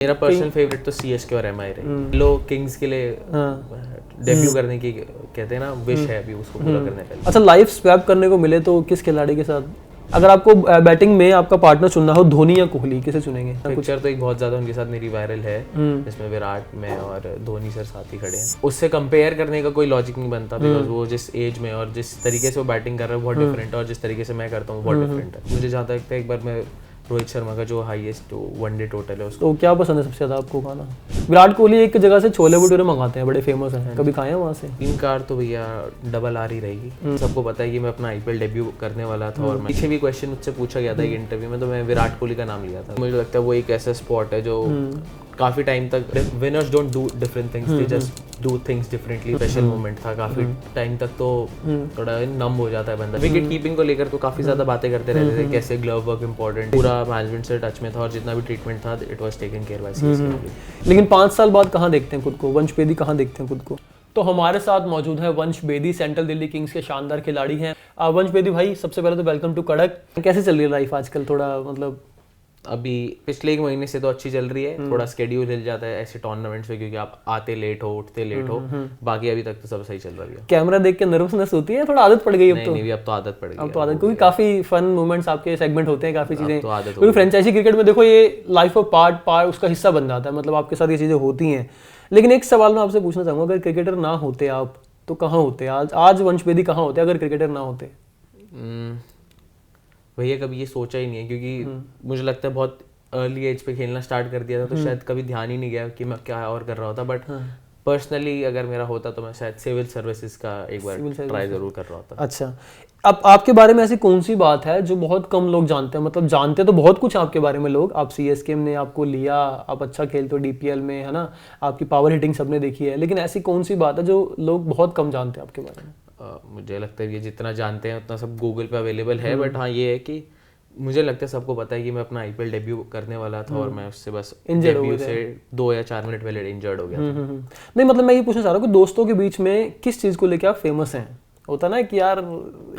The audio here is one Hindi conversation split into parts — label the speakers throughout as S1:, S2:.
S1: मेरा पर्सनल फेवरेट तो सीएसके और एमआई रही। लोग किंग्स के लिए डेब्यू करने की कहते हैं ना विश है अभी उसको पूरा करने का।
S2: अच्छा, लाइफ स्वैप करने को मिले तो किस खिलाड़ी के साथ? अगर आपको बैटिंग में आपका पार्टनर चुनना हो, धोनी या कोहली, किसे चुनेंगे?
S1: पिक्चर तो एक बहुत ज्यादा उनके साथ मेरी वायरल है जिसमें विराट में और धोनी सर साथ ही खड़े हैं। उससे कंपेयर करने का कोई लॉजिक नहीं बनता बिकॉज वो जिस एज में और जिस तरीके से वो बैटिंग कर रहा है बहुत डिफरेंट है और जिस तरीके से मैं करता हूँ बहुत डिफरेंट है। मुझे जहाँ तक लगता है एक बार मैं रोहित शर्मा का जो हाईएस्ट वनडे टोटल है उसको।
S2: तो क्या पसंद है सबसे ज्यादा आपको खाना? विराट कोहली एक जगह से छोले भटूरे मंगाते हैं, बड़े फेमस हैं, कभी खाए हैं वहाँ से?
S1: टीम कार तो भैया डबल आर ही रहेगी। सबको पता है कि मैं अपना आईपीएल डेब्यू करने वाला था और पीछे भी क्वेश्चन मुझसे पूछा गया था एक इंटरव्यू में, तो मैं विराट कोहली का नाम लिया था। मुझे लगता है वो एक ऐसा स्पॉट है जो काफी टाइम तक winners don't do different things, they just do things differently. Special moment था काफी टाइम तक, तो थोड़ा नम हो जाता है बंदा। विकेट कीपिंग को लेकर तो काफी ज्यादा बातें करते रहते थे, कैसे ग्लव वर्क इंपॉर्टेंट, पूरा मैनेजमेंट से टच में था और जितना भी ट्रीटमेंट था it was taken care by CSK.
S2: लेकिन 5 साल बाद कहाँ देखते हैं खुद को? वंश बेदी कहाँ देखते हैं खुद को? तो हमारे साथ मौजूद है वंश बेदी, सेंट्रल दिल्ली किंग्स के शानदार खिलाड़ी हैं। वंश बेदी भाई, सबसे पहले तो वेलकम टू कड़क। कैसे चल रही है लाइफ आजकल? थोड़ा मतलब
S1: अभी पिछले 1 महीने से तो अच्छी चल रही है। थोड़ा स्केड्यूल हिल जाता है ऐसे टूर्नामेंट्स में क्योंकि आप आते लेट हो उठते लेट हो। बाकी अभी तक तो सब सही चल रही है।
S2: कैमरा देख के नर्वसनेस होती है? थोड़ा आदत पड़ गई अब तो?
S1: नहीं, अब तो आदत पड़ गई।
S2: अब तो आदत, क्योंकि काफी फन मोमेंट्स आपके सेगमेंट होते हैं, काफी चीजें।
S1: तो
S2: क्योंकि फ्रेंचाइजी क्रिकेट में देखो ये लाइफ ऑफ पार्ट उसका हिस्सा बन जाता है, मतलब आपके साथ ये चीजें होती हैं। लेकिन एक सवाल मैं आपसे पूछना चाहूंगा, अगर क्रिकेटर ना होते आप तो कहाँ होते? आज वंश बेदी कहाँ होते अगर क्रिकेटर ना होते?
S1: भैया कभी ये सोचा ही नहीं है क्योंकि मुझे लगता है बहुत अर्ली एज पे खेलना स्टार्ट कर दिया था, तो शायद कभी ध्यान ही नहीं गया कि मैं क्या और कर रहा होता। बट पर्सनली अगर मेरा होता तो मैं शायद सिविल सर्विसेज का एक बार ट्राई जरूर कर रहा होता।
S2: अच्छा, अब आपके बारे में ऐसी कौन सी बात है जो बहुत कम लोग जानते हैं? मतलब जानते तो बहुत कुछ आपके बारे में लोग, आप सीएसके ने आपको लिया, आप अच्छा खेलते हो डीपीएल में, है ना, आपकी पावर हिटिंग सबने देखी है, लेकिन ऐसी कौन सी बात है जो लोग बहुत कम जानते हैं आपके बारे में?
S1: मुझे लगता है ये जितना जानते हैं उतना सब गूगल पे अवेलेबल है। बट हाँ ये है कि मुझे लगता है सबको पता है कि मैं अपना आईपीएल डेब्यू करने वाला था और मैं उससे बस डेब्यू से 2 या 4 मिनट पहले इंजर्ड हो गया था।
S2: नहीं, मतलब मैं ये पूछना चाह रहा हूँ कि दोस्तों के बीच में किस चीज़ को लेकर आप फेमस हैं? होता ना कि यार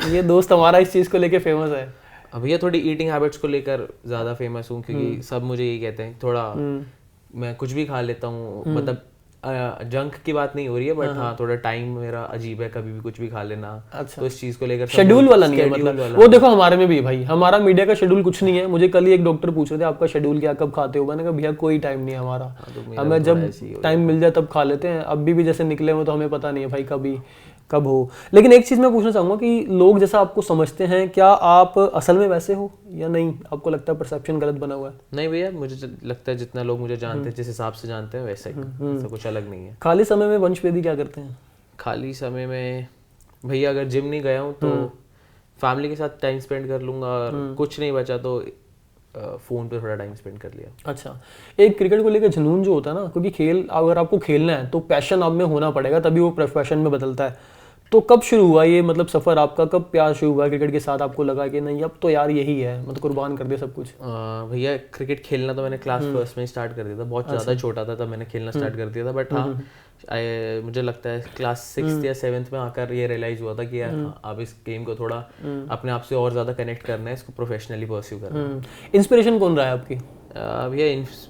S2: ये दोस्त हमारा इस चीज़ को लेकर फेमस है।
S1: अब ये थोड़ी ईटिंग हैबिट्स को लेकर ज़्यादा फेमस हूँ क्योंकि सब मुझे यही कहते हैं। थोड़ा मैं कुछ भी खा लेता हूँ, मतलब जंक की बात नहीं हो रही है बट हाँ थोड़ा टाइम मेरा अजीब है, कभी भी कुछ भी खा लेना।
S2: अच्छा।
S1: तो इस चीज को लेकर
S2: शेड्यूल वाला नहीं है मतलब? वो देखो हमारे में भी है भाई, हमारा मीडिया का शेड्यूल कुछ नहीं है। मुझे कल ही एक डॉक्टर पूछ रहे थे आपका शेड्यूल क्या, कब खाते हो? मैंने कहा भैया कोई टाइम नहीं है हमारा, हमें जब टाइम मिल जाए तब खा लेते हैं। अभी भी जैसे निकले हुए तो हमें पता नहीं है भाई कब हो। लेकिन एक चीज़ मैं पूछना चाहूँगा कि लोग जैसा आपको समझते हैं, क्या आप असल में वैसे हो या नहीं? आपको लगता है परसेप्शन गलत बना हुआ है?
S1: नहीं भैया, मुझे लगता है जितना लोग मुझे जानते हैं, जिस हिसाब से जानते हैं वैसा ही, ऐसा कुछ अलग नहीं है।
S2: खाली समय में वंश बेदी क्या करते हैं?
S1: खाली समय में भैया अगर जिम नहीं गया हूँ तो फैमिली के साथ टाइम स्पेंड कर लूँगा और कुछ नहीं बचा तो फ़ोन पे थोड़ा टाइम स्पेंड कर लिया।
S2: अच्छा, एक क्रिकेट को लेकर जुनून जो होता है ना, क्योंकि खेल अगर आपको खेलना है तो पैशन आप में होना पड़ेगा, तभी वो प्रोफेशन में बदलता है। तो कब शुरू हुआ ये मतलब सफ़र आपका? कब प्यार शुरू हुआ क्रिकेट के साथ? आपको लगा कि नहीं अब तो यार यही है, मतलब कुर्बान कर दिया सब कुछ?
S1: भैया क्रिकेट खेलना तो मैंने क्लास फर्स्ट में स्टार्ट कर दिया था, बहुत ज़्यादा छोटा था तब मैंने खेलना स्टार्ट कर दिया था। बट हाँ मुझे लगता है क्लास 6th या 7th में आकर ये रियलाइज हुआ था कि यार अब इस गेम को थोड़ा अपने आप से और ज़्यादा कनेक्ट करना है, इसको प्रोफेशनली परस्यू करना है।
S2: इंस्पिरेशन कौन रहा है आपकी?
S1: भैया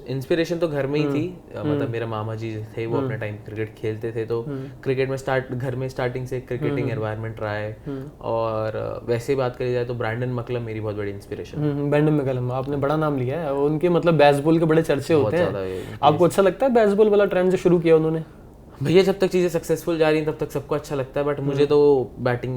S1: इंस्पिरेशन तो घर में ही थी, मतलब मेरे मामा जी थे, वो अपने टाइम क्रिकेट खेलते थे, तो क्रिकेट में घर में स्टार्टिंग से क्रिकेटिंग एनवायरनमेंट रहा है। और वैसे ही बात करी जाए तो ब्रैंडन मकलम मेरी बहुत बड़ी इंस्पिरेशन।
S2: ब्रैंडन मकलम, आपने बड़ा नाम लिया है, उनके मतलब बेसबॉल के बड़े चर्चे होते हैं। आपको अच्छा लगता है बेसबॉल वाला ट्रेंड जो शुरू किया उन्होंने?
S1: भैया जब तक चीज़ें सक्सेसफुल जा रही हैं तब तक सबको अच्छा लगता है, बट मुझे तो बैटिंग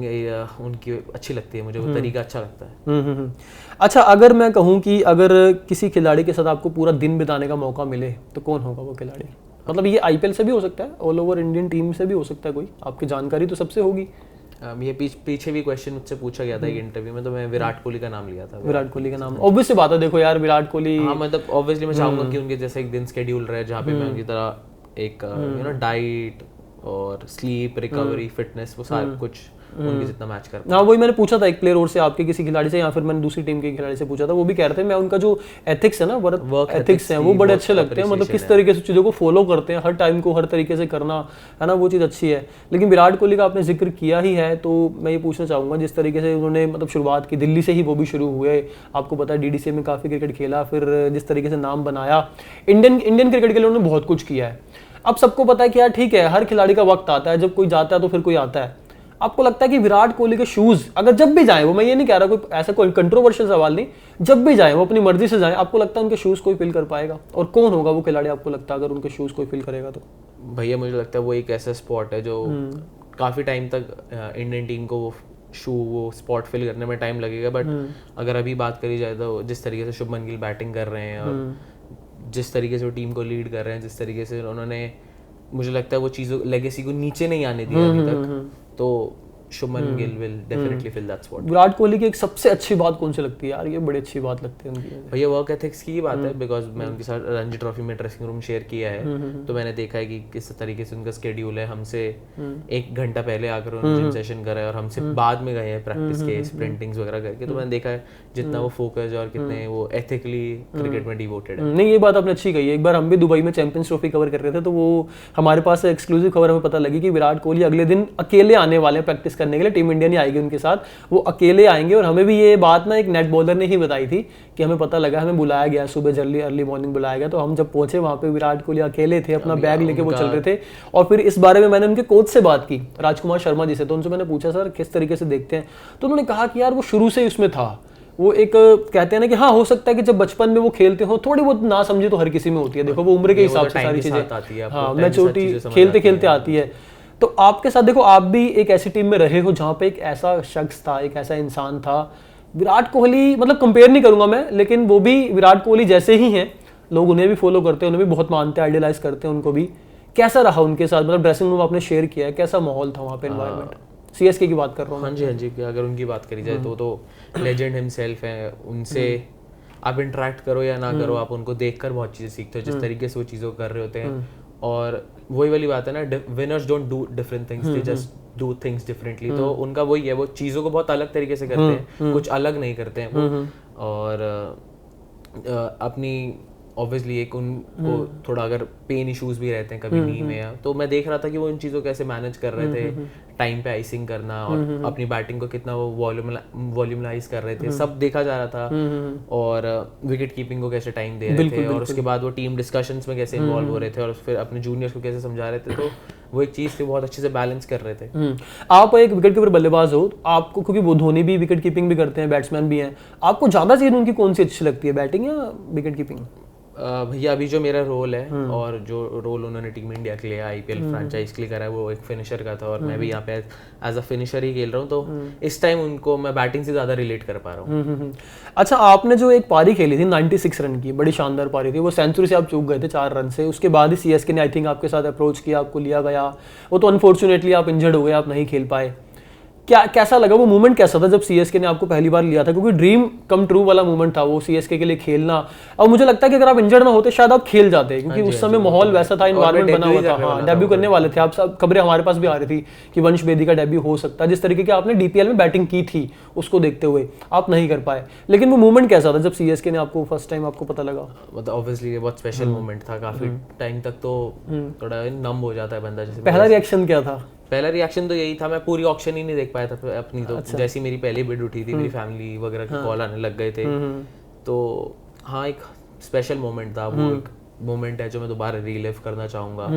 S1: उनकी अच्छी लगती है, मुझे वो तरीका अच्छा लगता है।
S2: अच्छा, अगर मैं कहूँ कि अगर किसी खिलाड़ी के साथ आपको पूरा दिन बिताने का मौका मिले तो कौन होगा वो खिलाड़ी? मतलब ये आईपीएल से भी हो सकता है, ऑल ओवर इंडियन टीम से भी हो सकता है, कोई आपकी जानकारी तो सबसे होगी।
S1: ये पीछे भी क्वेश्चन मुझसे पूछा गया था एक इंटरव्यू में, तो मैं विराट कोहली का नाम लिया था।
S2: विराट कोहली का नाम ऑब्वियस बात है, देखो यार विराट कोहली,
S1: हाँ मतलब ऑब्वियसली मैं चाहूंगा कि उनके जैसे एक दिन स्केड्यूल रहे जहाँ पे मैं उनकी तरह एक डाइट और स्लीप, रिकवरी, फिटनेस, वो सारा कुछ उनके जितना मैच कर
S2: हाँ, वही मैंने पूछा था एक प्लेयर और से, आपके किसी खिलाड़ी से या फिर मैंने दूसरी टीम के खिलाड़ी से पूछा था, वो भी कह रहे थे मैं उनका जो एथिक्स है ना, वर्क एथिक्स है वो बड़े अच्छे लगते हैं, मतलब किस तरीके से चीज़ों को फॉलो करते हैं, हर टाइम को हर तरीके से करना है ना, वो चीज़ अच्छी है। लेकिन विराट कोहली का आपने जिक्र किया ही है तो मैं ये पूछना चाहूँगा, जिस तरीके से उन्होंने मतलब शुरुआत की दिल्ली से ही, वो भी शुरू हुए, आपको पता है डीडीसी में काफ़ी क्रिकेट खेला, फिर जिस तरीके से नाम बनाया, इंडियन क्रिकेट के लिए उन्होंने बहुत कुछ किया है। अब सबको पता है कि यार ठीक है, हर खिलाड़ी का वक्त आता है, जब कोई जाता है तो फिर कोई आता है। आपको लगता है कि विराट कोहली के शूज अगर जब भी जाए, वो मैं ये नहीं कह रहा कोई ऐसा कोई कंट्रोवर्शियल सवाल नहीं, जब भी जाए वो अपनी मर्जी से जाए, आपको लगता है उनके शूज कोई फिल कर पाएगा? और कौन होगा वो खिलाड़ी आपको लगता है अगर उनके शूज कोई फिल करेगा तो?
S1: भैया मुझे लगता है वो एक ऐसा स्पॉट है जो काफ़ी टाइम तक इंडियन टीम को वो स्पॉट फिल करने में टाइम लगेगा, बट अगर अभी बात करी जाए तो जिस तरीके से शुभमन गिल बैटिंग कर रहे हैं और जिस तरीके से वो टीम को लीड कर रहे हैं, जिस तरीके से उन्होंने, मुझे लगता है वो चीज़ों लेगेसी को नीचे नहीं आने दिया अभी तक, तो Shubman Gill will definitely fill that spot.
S2: Virat Kohli की एक सबसे अच्छी बात कौन सी लगती है यार? ये बड़ी अच्छी बात लगती है उनकी
S1: भैया वर्क एथिक्स की बात है, बिकॉज मैं उनके साथ रणजी ट्रॉफी में ड्रेसिंग रूम शेयर किया है, तो मैंने देखा है कि किस तरीके से उनका स्केड्यूल है। हमसे 1 घंटा पहले आकर उन्होंने जिम सेशन करा है और हमसे बाद में गए हैं प्रैक्टिस के स्प्रिंटिंग्स वगैरह करके, तो मैंने देखा है जितना वो फोकस और कितने वो एथिकली क्रिकेट में डिवोटेड है।
S2: नहीं, ये बात आपने अच्छी कही है। एक बार हम भी दुबई में चैंपियंस ट्रॉफी कवर कर रहे थे, तो वो हमारे पास एक्सक्लूसिव खबर हमें पता लगी कि विराट कोहली अगले दिन अकेले आने वाले हैं प्रैक्टिस करने के लिए, टीम इंडिया आएगी उनके साथ, वो अकेले आएंगे। और हमें भी ये बात ना एक नेट बॉलर ने ही बताई थी कि हमें पता लगा, हमें बुलाया गया सुबह जल्दी, अर्ली मॉर्निंग बुलाया गया, तो हम जब पहुंचे वहां पे विराट कोहली अकेले थे, अपना बैग लेके वो चल रहे थे। और फिर इस बारे में मैंने उनके कोच से बात की, राजकुमार शर्मा जी से, तो उनसे मैंने पूछा सर किस तरीके से देखते हैं, तो उन्होंने कहा कि यार वो शुरू से ही उसमें था। वो एक कहते हैं ना कि हाँ, हो सकता है कि जब बचपन में वो खेलते हो थोड़ी बहुत ना समझी तो हर किसी में होती है, देखो वो उम्र के हिसाब से सारी चीजें, हाँ, मैच्योरिटी खेलते खेलते आती है। तो आपके साथ देखो, आप भी एक ऐसी टीम में रहे हो जहां पे एक ऐसा शख्स था, एक ऐसा इंसान था, विराट कोहली, मतलब कंपेयर नहीं करूंगा मैं, लेकिन वो भी विराट कोहली जैसे ही हैं, लोग उन्हें भी फॉलो करते हैं, उन्हें भी बहुत मानते हैं, आइडियलाइज करते हैं उनको भी। कैसा रहा उनके साथ, मतलब ड्रेसिंग रूम आपने शेयर किया है, कैसा माहौल था वहाँ पे, एनवायरनमेंट? सीएसके की बात कर रहा हूँ।
S1: हाँ जी, अगर उनकी बात करी जाए तो लेजेंड हिमसेल्फ है, उनसे आप इंटरेक्ट करो या ना करो, आप उनको देखकर बहुत चीज़ें सीखते हो, जिस तरीके से वो चीज़ों को कर रहे होते हैं। और वही वाली बात है ना, winners don't do different things, they just do things differently. तो उनका वही है, वो चीज़ों को बहुत अलग तरीके से करते हैं, कुछ अलग नहीं करते हैं वो। और अपनी ऑब्वियसली एक उनको थोड़ा अगर पेन इश्यूज भी रहते हैं कभी नी में, तो मैं देख रहा था कि वो इन चीज़ों को कैसे मैनेज कर रहे थे, टाइम पे आइसिंग करना और अपनी बैटिंग को कितना वो वॉल्यूमलाइज कर रहे थे, सब देखा जा रहा था। और विकेट कीपिंग को कैसे टाइम दे रहे थे, और उसके बाद वो टीम डिस्कशंस में कैसे इन्वॉल्व हो रहे थे, और फिर अपने जूनियर्स को कैसे समझा रहे थे, तो वो एक चीज़ थी, बहुत अच्छे से बैलेंस कर रहे थे।
S2: आप एक विकेट कीपर बल्लेबाज हो, आपको, क्योंकि वो धोनी भी विकेट कीपिंग भी करते हैं, बैट्समैन भी हैं, आपको ज़्यादा चीज़ उनकी कौन सी अच्छी लगती है, बैटिंग या विकेट कीपिंग?
S1: भैया अभी जो मेरा रोल है और जो रोल उन्होंने टीम इंडिया के लिए आईपीएल फ्रेंचाइज के लिए करा है, वो एक फिनिशर का था, और मैं भी यहाँ पे एज अ फिनिशर ही खेल रहा हूँ, तो इस टाइम उनको मैं बैटिंग से ज़्यादा रिलेट कर पा रहा हूँ।
S2: अच्छा, आपने जो एक पारी खेली थी 96 रन की, बड़ी शानदार पारी थी, वो सेंचुरी से आप चूक गए थे 4 रन से, उसके बाद ही सीएसके ने आई थिंक आपके साथ अप्रोच किया, आपको लिया गया, वो तो अनफॉर्चुनेटली आप इंजर्ड हो गए, आप नहीं खेल पाए। कैसा लगा वो मूवमेंट, कैसा था जब सीएसके ने आपको पहली बार लिया था? क्योंकि ड्रीम कम ट्रू वाला मूवमेंट था वो, सीएसके के लिए खेलना। और मुझे लगता है कि अगर आप इंजर्ड ना होते शायद आप खेल जाते, क्योंकि उस समय माहौल वैसा था, एनवायरनमेंट बना हुआ था। हाँ, डेब्यू करने वाले थे आप, सब खबरें हमारे पास भी आ रही थी कि वंश बेदी का डेब्यू हो सकता है, जिस तरीके की आपने डीपीएल में बैटिंग की थी उसको देखते हुए आप नहीं कर पाए। लेकिन वो मूवमेंट कैसा था जब सीएसके ने आपको फर्स्ट टाइम आपको पता लगा?
S1: मतलब ऑब्वियसली ये बहुत स्पेशल मोमेंट था, काफी टाइम तक तो थोड़ा नम हो जाता है बंदा। जैसे
S2: पहला रिएक्शन क्या था?
S1: पहला रिएक्शन तो यही था, मैं पूरी ऑक्शन ही नहीं देख पाया था अपनी, तो जैसी मेरी पहली बिड उठी थी, मेरी फैमिली वगैरह के कॉल आने लग गए थे, तो हाँ एक स्पेशल मोमेंट था वो, एक मोमेंट है जो मैं दोबारा रीलिव करना चाहूँगा।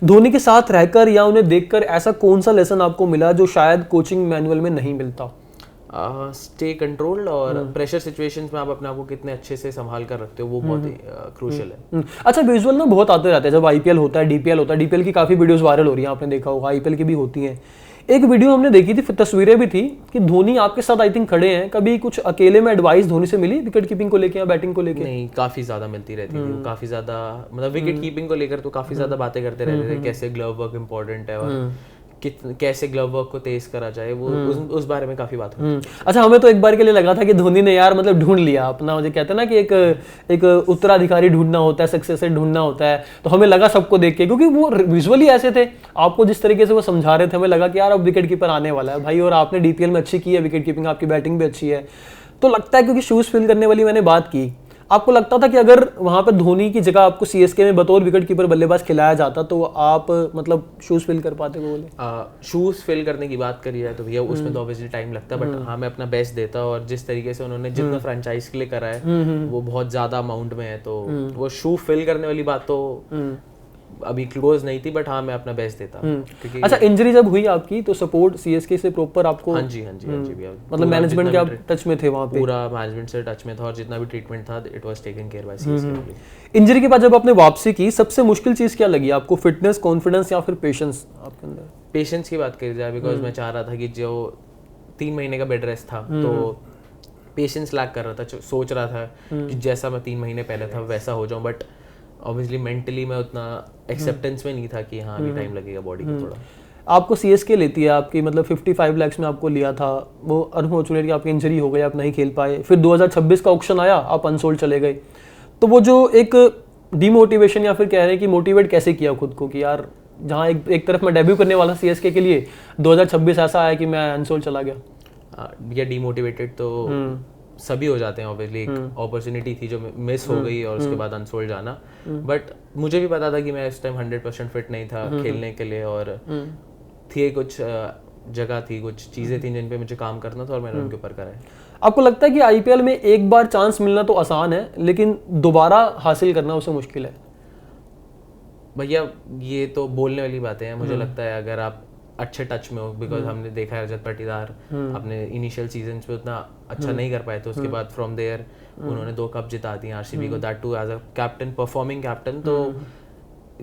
S2: धोनी के साथ रहकर या उन्हें देखकर ऐसा कौन सा लेसन आपको मिला जो शायद कोचिंग मैनुअल में नहीं मिलता?
S1: स्टे कंट्रोल्ड और प्रेशर सिचुएशंस में आप अपने आप को कितने अच्छे से संभाल कर रखते हो, वो बहुत ही क्रूशियल है।
S2: अच्छा, विजुअल ना बहुत आते रहते हैं जब आईपीएल होता है, डीपीएल होता है, डीपीएल की काफी वीडियोस वायरल हो रही हैं, आपने देखा होगा, आईपीएल की भी होती हैं। एक वीडियो हमने देखी थी, तस्वीरें भी थी कि धोनी आपके साथ आई थिंक खड़े हैं, कभी कुछ अकेले में एडवाइस धोनी से मिली विकेट कीपिंग को लेकर या बैटिंग को लेकर?
S1: नहीं, काफी ज्यादा मिलती रहती थी, काफी ज्यादा, मतलब विकेट कीपिंग को लेकर तो काफी ज्यादा बातें करते रहते थे, कैसे ग्लव वर्क इंपॉर्टेंट है और कैसे ग्लव वर्क को तेज करा जाए, वो उस बारे में काफी बात हुई।
S2: अच्छा, हमें तो एक बार के लिए लगा था कि धोनी ने यार मतलब ढूंढ लिया अपना, मुझे कहते हैं ना कि एक उत्तराधिकारी ढूंढना होता है, सक्सेसर ढूंढना होता है, तो हमें लगा सबको देख के, क्योंकि वो विजुअली ऐसे थे, आपको जिस तरीके से वो समझा रहे थे, हमें लगा कि यार अब विकेट कीपर आने वाला है भाई, और आपने डीपीएल में अच्छी की है विकेट कीपिंग, आपकी बैटिंग भी अच्छी है, तो लगता है क्योंकि शूज फिल करने वाली मैंने बात की, आपको लगता था कि अगर वहां पर धोनी की जगह आपको सीएसके में बतौर विकेट कीपर बल्लेबाज खिलाया जाता तो आप मतलब शूज फिल कर पाते? वो बोले
S1: शूज फिल करने की बात करी जाए तो भैया उसमें तो ऑब्वियसली टाइम लगता है, बट हाँ मैं अपना बेस्ट देता, और जिस तरीके से उन्होंने जितना फ्रेंचाइज के लिए करा है वो बहुत ज्यादा अमाउंट में है, तो वो शू फिल करने वाली बात तो अभी क्लोज नहीं थी, बट हाँ मैं अपना बेस्ट देता।
S2: अच्छा, इंजरी जब हुई आपकी तो सपोर्ट सीएसके से प्रॉपर आपको?
S1: हाँ जी भैया,
S2: मतलब मैनेजमेंट के आप टच में थे वहाँ पे?
S1: पूरा मैनेजमेंट से टच में था, और जितना भी ट्रीटमेंट था it was taken care by CSK.
S2: Injury के बाद जब आपने वापसी की, सबसे मुश्किल चीज क्या लगी आपको? फिटनेस, कॉन्फिडेंस या फिर पेशेंस आपके अंदर?
S1: पेशेंस की बात करी जाए, बिकॉज मैं चाह रहा था कि जो 3 महीने का बेड रेस्ट था तो पेशेंस लैक कर रहा था, सोच रहा था कि जैसा मैं 3 महीने पहले था वैसा हो जाऊं, बट ऑब्वियसली मेंटली मैं उतना एक्सेप्टेंस में नहीं था कि हाँ अभी टाइम लगेगा बॉडी को थोड़ा।
S2: आपको सीएसके लेती है आपकी, मतलब 55 लाख में आपको लिया था, वो अनफॉर्चुनेटली आपकी इंजरी हो गई, आप नहीं खेल पाए, फिर 2026 का ऑक्शन आया, आप अनसोल्ड चले गए, तो वो जो एक डीमोटिवेशन या फिर कह रहे हैं कि मोटिवेट कैसे किया खुद को कि यार जहाँ एक तरफ मैं डेब्यू करने वाला सीएसके के लिए, 2026 ऐसा आया कि मैं अनसोल्ड चला गया?
S1: या डीमोटिवेटेड तो सभी हो जाते हैं ऑब्वियसली, एक अपॉर्चुनिटी थी जो मिस हो गई और उसके बाद अनसोल्ड जाना, बट मुझे भी पता था कि मैं इस टाइम 100% फिट नहीं था खेलने के लिए, और थी कुछ जगह थी, कुछ चीजें थी जिन पे मुझे काम करना था और मैंने उनके ऊपर करा है।
S2: आपको लगता है कि आईपीएल में एक बार चांस मिलना तो आसान है, लेकिन दोबारा हासिल करना उसे मुश्किल है?
S1: भैया ये तो बोलने वाली बातें हैं, मुझे लगता है अगर आप अच्छे टच में हो, बिकॉज हमने देखा है रजत पाटीदार अपने इनिशियल सीजन पे उतना अच्छा नहीं कर पाए थे, उसके बाद फ्रॉम देयर उन्होंने 2 कप जिता दिए आरसीबी को, that too as a captain, performing captain. तो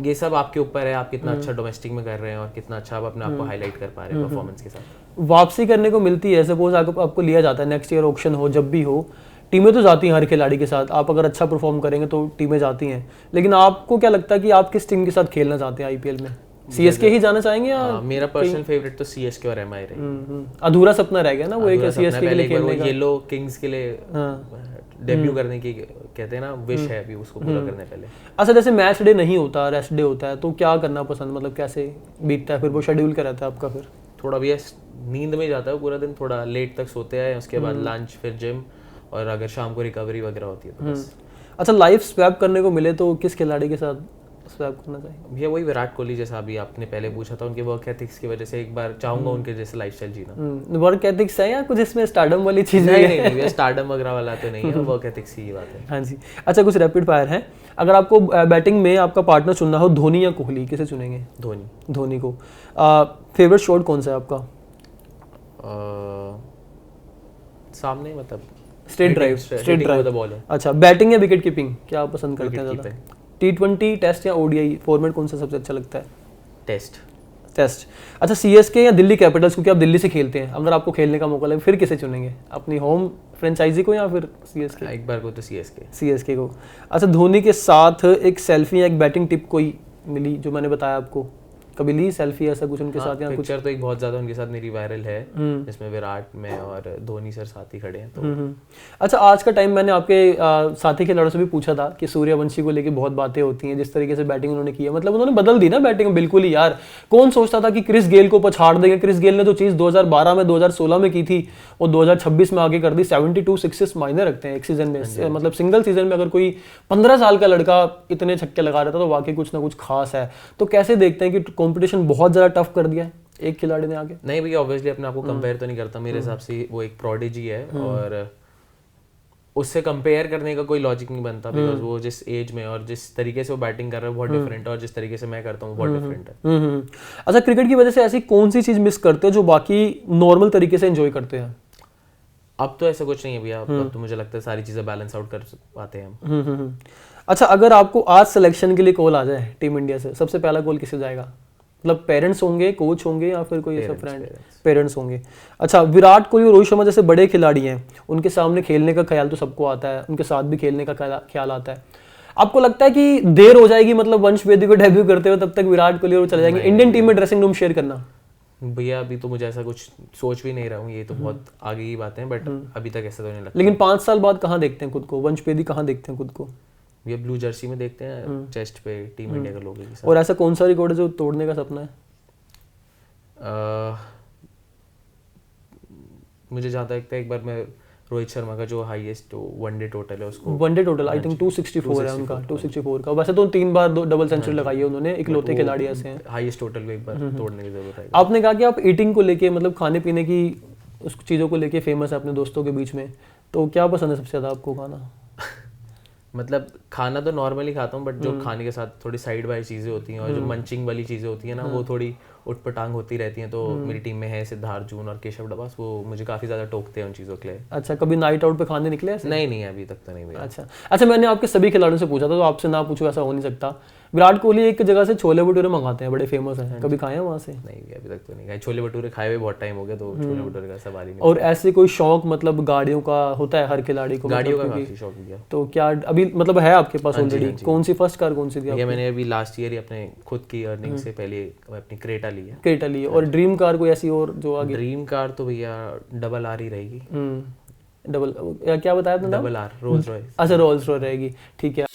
S1: ये सब आपके ऊपर है, आप कितना अच्छा डोमेस्टिक में कर रहे हैं और कितना अच्छा आप अपने आप को हाईलाइट कर पा रहे हैं परफॉर्मेंस के साथ।
S2: वापसी करने को मिलती है, सपोज आपको लिया जाता है, नेक्स्ट ईयर ऑक्शन हो, जब भी हो, टीमें तो जाती हैं हर खिलाड़ी के साथ, आप अगर अच्छा परफॉर्म करेंगे तो टीमें जाती हैं, लेकिन आपको क्या लगता है कि आप किस टीम के साथ खेलना चाहते हैं आईपीएल में? सीएसके ही जाना चाहेंगे या?
S1: मेरा पर्सनल फेवरेट तो सीएसके और एमआई रही।
S2: अधूरा सपना रह गया ना वो, एक सीएसके के लिए खेलने का,
S1: येलो किंग्स के लिए डेब्यू करने की कहते हैं ना विश है अभी, उसको पूरा करने पहले।
S2: अच्छा, जैसे मैच डे नहीं होता, रेस्ट डे होता है, तो क्या करना पसंद, मतलब कैसे बीतता है फिर वो शेड्यूल क्या रहता है आपका? फिर
S1: थोड़ा भी नींद में जाता है पूरा दिन, थोड़ा लेट तक सोते हैं, उसके बाद लंच, फिर जिम, और अगर शाम को रिकवरी वगैरह होती है तो बस।
S2: अच्छा, लाइफ स्वैप करने को मिले तो किस खिलाड़ी के साथ स्वैप करना चाहिए?
S1: भैया वही विराट कोहली, जैसा अभी आपने पहले पूछा था, उनके वर्क एथिक्स की वजह से एक बार चाहूंगा उनके जैसे लाइफस्टाइल जीना।
S2: वर्क एथिक्स है या कुछ इसमें स्टारडम वाली चीज?
S1: नहीं, स्टारडम वगैरह वाला तो नहीं है, वर्क एथिक्स की बात है।
S2: हाँ जी। अच्छा, कुछ रैपिड फायर है, अगर आपको बैटिंग में आपका पार्टनर चुनना हो, धोनी या कोहली, किसे चुनेंगे? धोनी को। फेवरेट शॉट कौन सा है आपका?
S1: सामने मतलब
S2: स्ट्रेट ड्राइव द बॉल है। अच्छा, बैटिंग या विकेट कीपिंग, क्या आप पसंद करते हैं ज़्यादा? T20, टेस्ट या ओडीआई फॉर्मेट कौन सा सबसे अच्छा लगता है?
S1: टेस्ट।
S2: अच्छा, सीएसके या दिल्ली कैपिटल्स, क्योंकि आप दिल्ली से खेलते हैं, अगर आपको खेलने का मौका लगे फिर किसे चुनेंगे? अपनी होम फ्रेंचाइजी को या फिर सीएसके?
S1: एक बार को तो सीएसके
S2: को। अच्छा, धोनी के साथ एक सेल्फी या एक बैटिंग टिप कोई मिली जो मैंने बताया आपको, कभी ली सेल्फी ऐसा कुछ उनके साथ? या कुछ
S1: पिक्चर तो एक बहुत ज्यादा उनके साथ मेरी वायरल है, जिसमें विराट में और धोनी सर साथ ही खड़े हैं तो।
S2: अच्छा, आज का टाइम मैंने आपके साथी खिलाड़ियों से भी पूछा था कि सूर्यवंशी को लेके बहुत बातें होती हैं, जिस तरीके से बैटिंग उन्होंने की है, मतलब उन्होंने बदल दी ना बैटिंग बिल्कुल ही यार। कौन सोचता था कि क्रिस गेल को पछाड़ देंगे? क्रिस गेल ने जो चीज़ 2012 में 2016 में की थी वो 2026 में आगे कर दी। 72 सिक्सेस मायने रखते हैं एक सीजन में, मतलब सिंगल सीजन में अगर कोई 15 साल का लड़का इतने छक्के लगा रहा था तो वाकई कुछ ना कुछ खास है। तो कैसे देखते हैं कि कॉम्पिटिशन बहुत ज़्यादा टफ कर दिया है एक खिलाड़ी ने आगे?
S1: नहीं भैया, ऑब्वियसली अपने आप को कंपेयर तो नहीं करता, मेरे हिसाब से वो एक प्रोडिजी है और उससे कंपेयर करने का कोई लॉजिक नहीं बनता, बिकॉज वो जिस एज में और जिस तरीके से वो बैटिंग कर रहा है बहुत डिफरेंट है, और जिस तरीके से मैं करता हूँ बहुत डिफरेंट है।
S2: अच्छा, क्रिकेट की वजह से ऐसी कौन सी चीज मिस करते हो जो बाकी नॉर्मल तरीके से एंजॉय करते हैं?
S1: अब तो ऐसा कुछ नहीं है भैया, अब तो मुझे लगता है सारी चीजें बैलेंस आउट कर पाते हैं हम।
S2: अच्छा, अगर आपको आज सिलेक्शन के लिए कॉल आ जाए टीम इंडिया से, सबसे पहला कॉल किसे जाएगा? मतलब पेरेंट्स होंगे, कोच होंगे या फिर कोई ऐसा फ्रेंड? पेरेंट्स होंगे। अच्छा, विराट कोहली और रोहित शर्मा जैसे बड़े खिलाड़ी हैं, उनके सामने खेलने का ख्याल तो सबको आता है, उनके साथ भी खेलने का ख्याल आता है। आपको लगता है कि देर हो जाएगी, मतलब वंश वेदी को डेब्यू करते हुए तब तक विराट कोहली और चले जाएंगे? इंडियन टीम में ड्रेसिंग रूम शेयर करना
S1: भैया अभी तो मुझे ऐसा कुछ सोच भी नहीं रहा हूँ, ये तो बहुत आगे की बातें हैं, बट अभी तक ऐसा तो नहीं लगता।
S2: लेकिन 5 साल बाद कहाँ देखते हैं खुद को, वंशवेदी कहाँ देखते हैं खुद को?
S1: ये ब्लू जर्सी में देखते हैं, चेस्ट पे टीम इंडिया के लोगों के साथ।
S2: और ऐसा कौन सा रिकॉर्ड है जो तोड़ने का सपना है?
S1: मुझे जहाँ तक लगता है एक बार मैं रोहित शर्मा का जो हाईएस्ट वनडे टोटल है उसको,
S2: वनडे टोटल आई थिंक 264 है उनका, 264 का। वैसे तो 3 बार डबल सेंचुरी लगाई है उन्होंने, इकलौते खिलाड़ी ऐसे हैं।
S1: हाईएस्ट टोटल को एक बार तोड़ने की जरूरत है।
S2: आपने कहा कि आप ईटिंग को लेके, मतलब खाने पीने की उस चीज़ों को लेके फेमस है अपने दोस्तों के बीच में, तो क्या पसंद है सबसे ज़्यादा आपको खाना?
S1: मतलब खाना तो नॉर्मली खाता हूँ, बट जो खाने के साथ थोड़ी साइड बाय चीज़ें होती हैं और जो मंचिंग वाली चीज़ें होती हैं ना, वो थोड़ी उठपटांग होती रहती हैं। तो मेरी टीम में है सिद्धार्थ जून और केशव डबास, वो मुझे काफ़ी ज़्यादा टोकते हैं उन चीज़ों के लिए।
S2: अच्छा, कभी नाइट आउट पे खाने निकले ऐसे?
S1: नहीं अभी तक तो नहीं भैया।
S2: अच्छा, मैंने आपके सभी खिलाड़ियों से पूछा था, तो आपसे ना पूछूं ऐसा हो नहीं सकता। विराट कोहली एक जगह से छोले भटूरे मंगाते हैं, बड़े फेमस हैं, कभी खाए हैं वहाँ से?
S1: नहीं भैया अभी तक तो नहीं खाए, छोले भटूरे खाए हुए बहुत टाइम हो गया, तो छोले भटूरे का सवाल ही नहीं।
S2: और ऐसे कोई शौक, मतलब गाड़ियों का होता है हर खिलाड़ी को?
S1: गाड़ियों का काफ़ी शौक भैया।
S2: तो क्या अभी मतलब है आपके पास ऑलरेडी? कौन सी फर्स्ट कार कौन सी थी?
S1: भैया मैंने अभी लास्ट ईयर ही अपने खुद की अर्निंग से पहले अपनी क्रेटा ली है।
S2: क्रेटा ली है। और ड्रीम कार कोई ऐसी और जो आगे?
S1: ड्रीम कार तो भैया डबल आर ही रहेगी।
S2: डबल क्या बताया तुमने?
S1: Double R, Rolls Royce.
S2: अच्छा, रोल्स रॉयस रहेगी, ठीक है।